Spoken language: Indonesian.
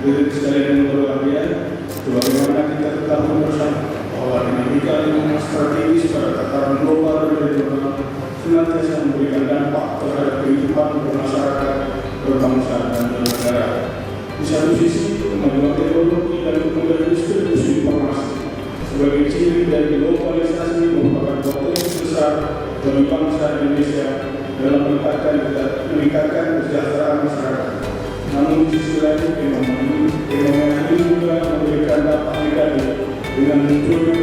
Hadirin sekalian yang berbahagia, sebagaimana kita ketahui bersama bahwa dinamika lingkungan strategis pada tataran global dan regional senantiasa memberikan dampak terhadap kehidupan bermasyarakat, berbangsa dan bernegara. Di satu sisi, kemajuan teknologi dan kemudahan distribusi informasi sebagai ciri dari globalisasi merupakan potensi besar bagi bangsa Indonesia dalam meningkatkan kesejahteraan masyarakat. Namun di sisi lain, fenomena ini juga memberikan dampak negatif dengan munculnya